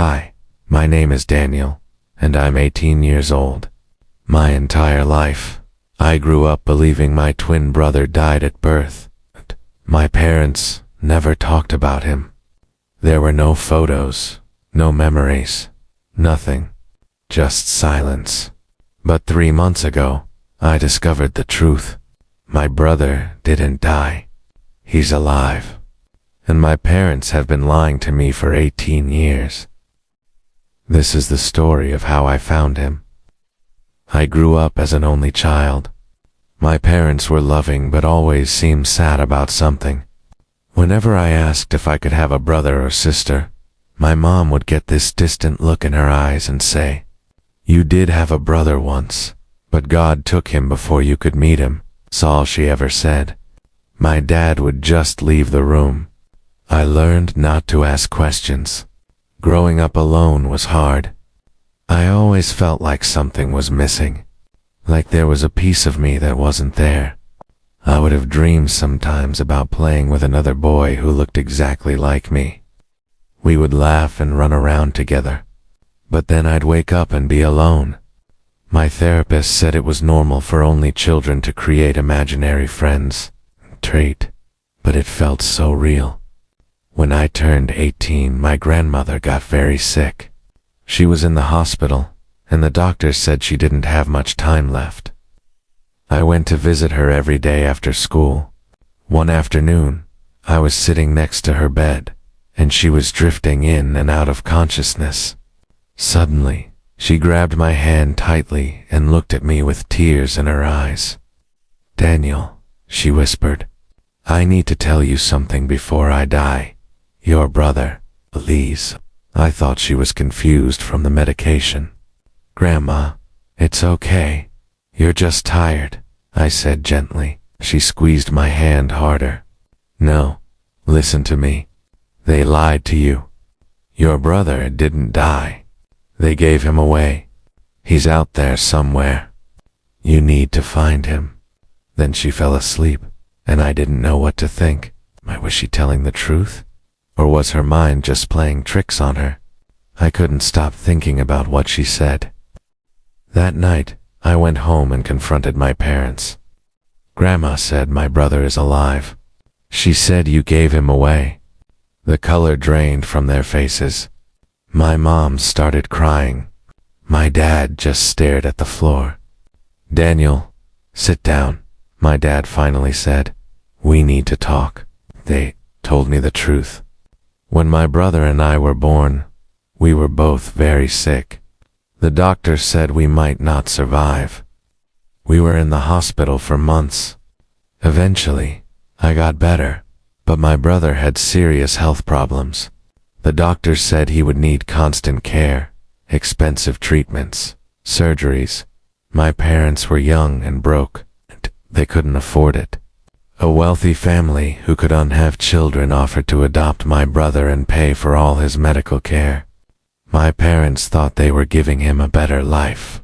Hi, my name is Daniel, and I'm 18 years old. My entire life, I grew up believing my twin brother died at birth. My parents never talked about him. There were no photos, no memories, nothing, just silence. But 3 months ago, I discovered the truth. My brother didn't die. He's alive. And my parents have been lying to me for 18 years. This is the story of how I found him. I grew up as an only child. My parents were loving but always seemed sad about something. Whenever I asked if I could have a brother or sister, my mom would get this distant look in her eyes and say, "You did have a brother once, but God took him before you could meet him." That's all she ever said. My dad would just leave the room. I learned not to ask questions. Growing up alone was hard. I always felt like something was missing, like there was a piece of me that wasn't there. I would have dreams sometimes about playing with another boy who looked exactly like me. We would laugh and run around together, but then I'd wake up and be alone. My therapist said it was normal for only children to create imaginary friends, but it felt so real. When I turned 18, my grandmother got very sick. She was in the hospital, and the doctors said she didn't have much time left. I went to visit her every day after school. One afternoon, I was sitting next to her bed, and she was drifting in and out of consciousness. Suddenly, she grabbed my hand tightly and looked at me with tears in her eyes. "Daniel," she whispered, "I need to tell you something before I die. Your brother, Elise." I thought she was confused from the medication. "Grandma, it's okay. You're just tired," I said gently. She squeezed my hand harder. "No, listen to me. They lied to you. Your brother didn't die. They gave him away. He's out there somewhere. You need to find him." Then she fell asleep, and I didn't know what to think. Was she telling the truth? Or was her mind just playing tricks on her? I couldn't stop thinking about what she said. That night, I went home and confronted my parents. "Grandma said my brother is alive. She said you gave him away." The color drained from their faces. My mom started crying. My dad just stared at the floor. "Daniel, sit down," my dad finally said. "We need to talk." They told me the truth. When my brother and I were born, we were both very sick. The doctor said we might not survive. We were in the hospital for months. Eventually, I got better, but my brother had serious health problems. The doctor said he would need constant care, expensive treatments, surgeries. My parents were young and broke. They couldn't afford it. A wealthy family who could have children offered to adopt my brother and pay for all his medical care. My parents thought they were giving him a better life,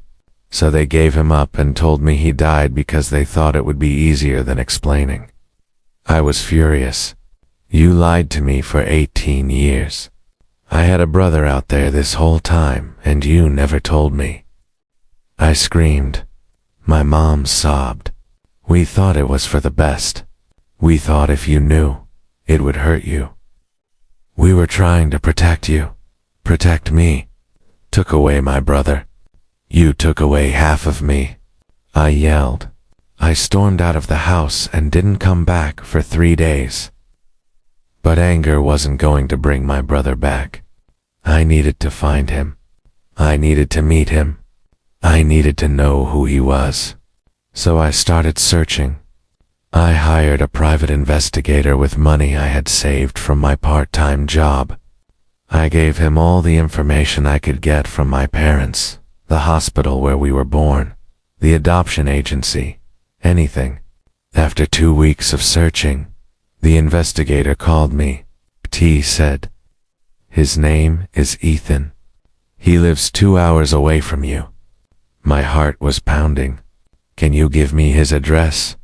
so they gave him up and told me he died because they thought it would be easier than explaining. I was furious. "You lied to me for 18 years. I had a brother out there this whole time, and you never told me." I screamed. My mom sobbed. "We thought it was for the best. We thought if you knew, it would hurt you. We were trying to protect you, protect me. Took away my brother. You took away half of me," I yelled. I stormed out of the house and didn't come back for 3 days. But anger wasn't going to bring my brother back. I needed to find him. I needed to meet him. I needed to know who he was. So I started searching. I hired a private investigator with money I had saved from my part-time job. I gave him all the information I could get from my parents, the hospital where we were born, the adoption agency, anything. After 2 weeks of searching, the investigator called me. He said, "His name is Ethan. He lives 2 hours away from you." My heart was pounding. "Can you give me his address?"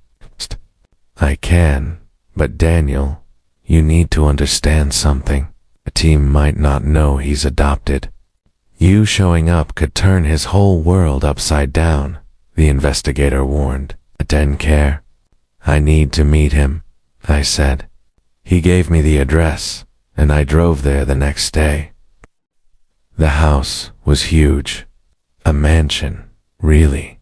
"I can, but Daniel, you need to understand something. A team might not know he's adopted. You showing up could turn his whole world upside down, the investigator warned. I didn't care. I need to meet him, I said. He gave me the address, and I drove there the next day. The house was huge. A mansion, really.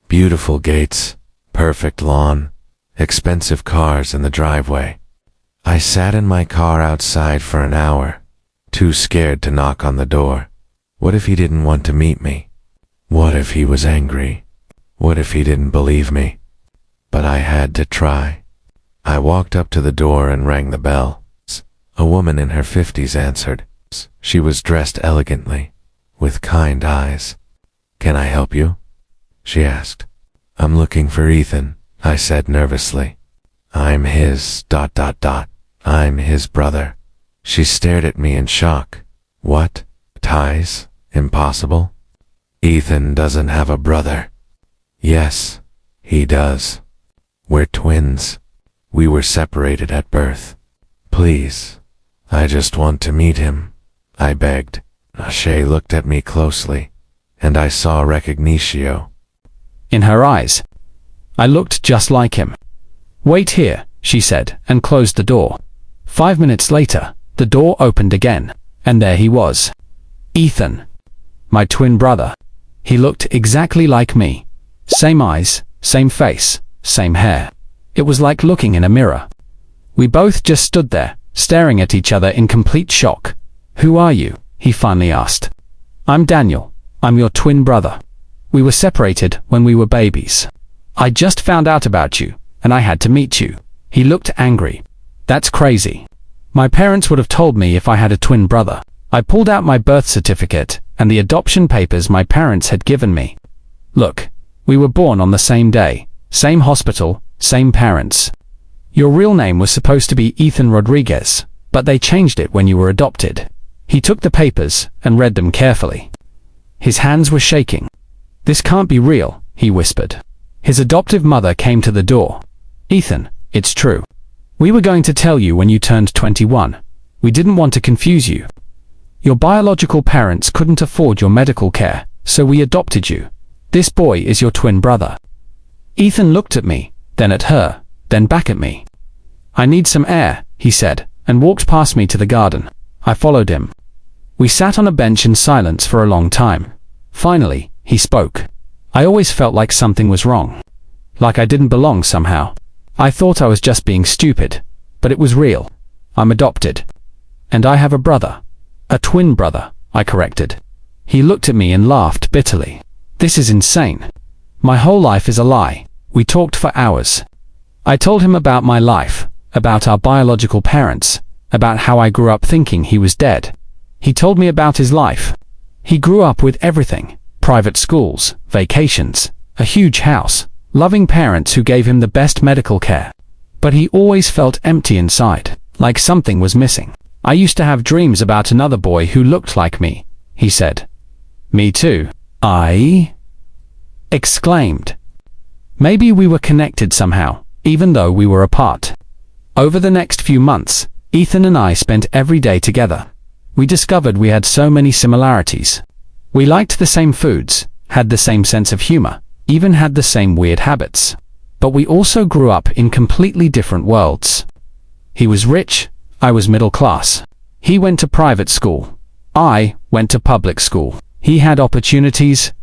Beautiful gates, perfect lawn, expensive cars in the driveway. I sat in my car outside for an hour, too scared to knock on the door. What if he didn't want to meet me? What if he was angry? What if he didn't believe me? But I had to try. I walked up to the door and rang the bell. A woman in her 50s answered. She was dressed elegantly, with kind eyes. "Can I help you?" she asked. "I'm looking for Ethan," I said nervously. I'm his... I'm his brother." She stared at me in shock. "What? Ties? Impossible? Ethan doesn't have a brother." "Yes, he does. We're twins. We were separated at birth. Please, I just want to meet him," I begged. Shay looked at me closely, and I saw recognition in her eyes. I looked just like him. "Wait here," she said, and closed the door. 5 minutes later, the door opened again, and there he was. Ethan, my twin brother. He looked exactly like me. Same eyes, same face, same hair. It was like looking in a mirror. We both just stood there, staring at each other in complete shock. "Who are you?" he finally asked. "I'm Daniel. I'm your twin brother. We were separated when we were babies. I just found out about you, and I had to meet you." He looked angry. "That's crazy. My parents would have told me if I had a twin brother." I pulled out my birth certificate and the adoption papers my parents had given me. "Look, we were born on the same day, same hospital, same parents. Your real name was supposed to be Ethan Rodriguez, but they changed it when you were adopted." He took the papers and read them carefully. His hands were shaking. "This can't be real," he whispered. His adoptive mother came to the door. "Ethan, it's true. We were going to tell you when you turned 21. We didn't want to confuse you. Your biological parents couldn't afford your medical care, so we adopted you. This boy is your twin brother." Ethan looked at me, then at her, then back at me. "I need some air," he said, and walked past me to the garden. I followed him. We sat on a bench in silence for a long time. Finally, he spoke. "I always felt like something was wrong. Like I didn't belong somehow. I thought I was just being stupid, but it was real. I'm adopted. And I have a brother. A twin brother," I corrected. He looked at me and laughed bitterly. "This is insane. My whole life is a lie." We talked for hours. I told him about my life, about our biological parents, about how I grew up thinking he was dead. He told me about his life. He grew up with everything: private schools, vacations, a huge house, loving parents who gave him the best medical care. But he always felt empty inside, like something was missing. "I used to have dreams about another boy who looked like me," he said. "Me too," I exclaimed. Maybe we were connected somehow, even though we were apart. Over the next few months, Ethan and I spent every day together. We discovered we had so many similarities. We liked the same foods, had the same sense of humor, even had the same weird habits. But we also grew up in completely different worlds. He was rich, I was middle class. He went to private school. I went to public school. He had opportunities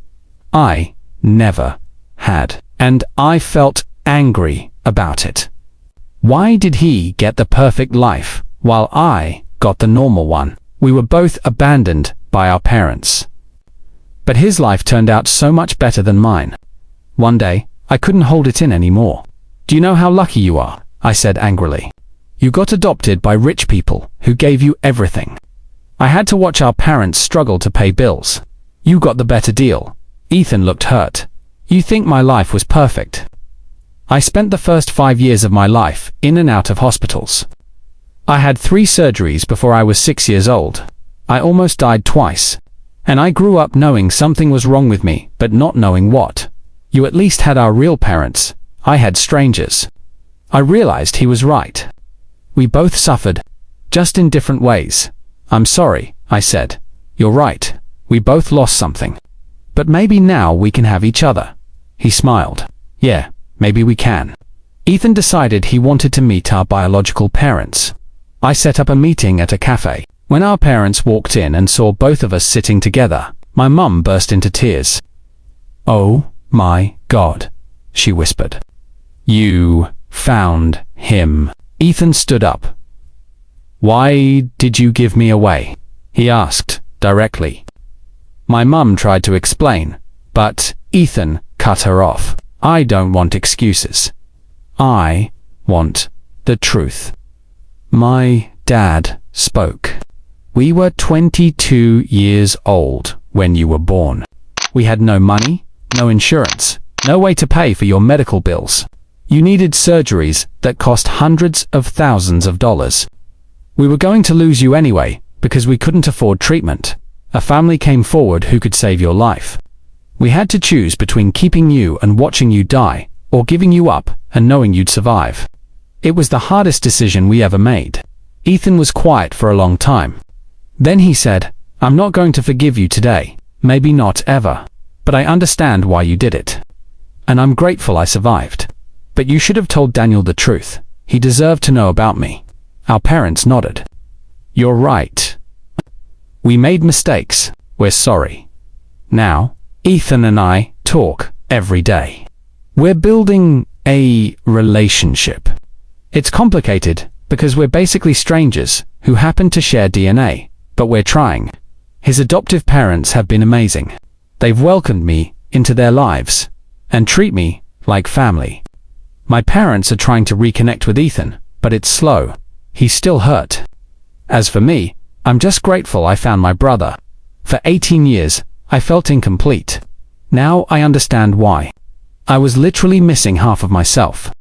I never had, and I felt angry about it. Why did he get the perfect life, while I got the normal one? We were both abandoned by our parents. But his life turned out so much better than mine. One day, I couldn't hold it in anymore. "Do you know how lucky you are?" I said angrily. "You got adopted by rich people who gave you everything. I had to watch our parents struggle to pay bills. You got the better deal." Ethan looked hurt. "You think my life was perfect?" I spent the first 5 years of my life in and out of hospitals. I had 3 surgeries before I was 6 years old. I almost died twice. And I grew up knowing something was wrong with me, but not knowing what. You at least had our real parents. I had strangers. I realized he was right. We both suffered, just in different ways. I'm sorry, I said. You're right. We both lost something. But maybe now we can have each other. He smiled. Yeah, maybe we can. Ethan decided he wanted to meet our biological parents. I set up a meeting at a cafe. When our parents walked in and saw both of us sitting together, my mum burst into tears. "Oh my God," she whispered. "You found him." Ethan stood up. "Why did you give me away?" he asked directly. My mum tried to explain, but Ethan cut her off. "I don't want excuses. I want the truth." My dad spoke. "We were 22 years old when you were born. We had no money, no insurance, no way to pay for your medical bills. You needed surgeries that cost hundreds of thousands of dollars. We were going to lose you anyway because we couldn't afford treatment. A family came forward who could save your life. We had to choose between keeping you and watching you die, or giving you up and knowing you'd survive. It was the hardest decision we ever made." Ethan was quiet for a long time. Then he said, "I'm not going to forgive you today, maybe not ever, but I understand why you did it. And I'm grateful I survived. But you should have told Daniel the truth. He deserved to know about me." Our parents nodded. "You're right. We made mistakes. We're sorry." Now, Ethan and I talk every day. We're building a relationship. It's complicated because we're basically strangers who happen to share DNA, but we're trying. His adoptive parents have been amazing. They've welcomed me into their lives and treat me like family. My parents are trying to reconnect with Ethan, but it's slow. He's still hurt. As for me, I'm just grateful I found my brother. For 18 years, I felt incomplete. Now I understand why. I was literally missing half of myself.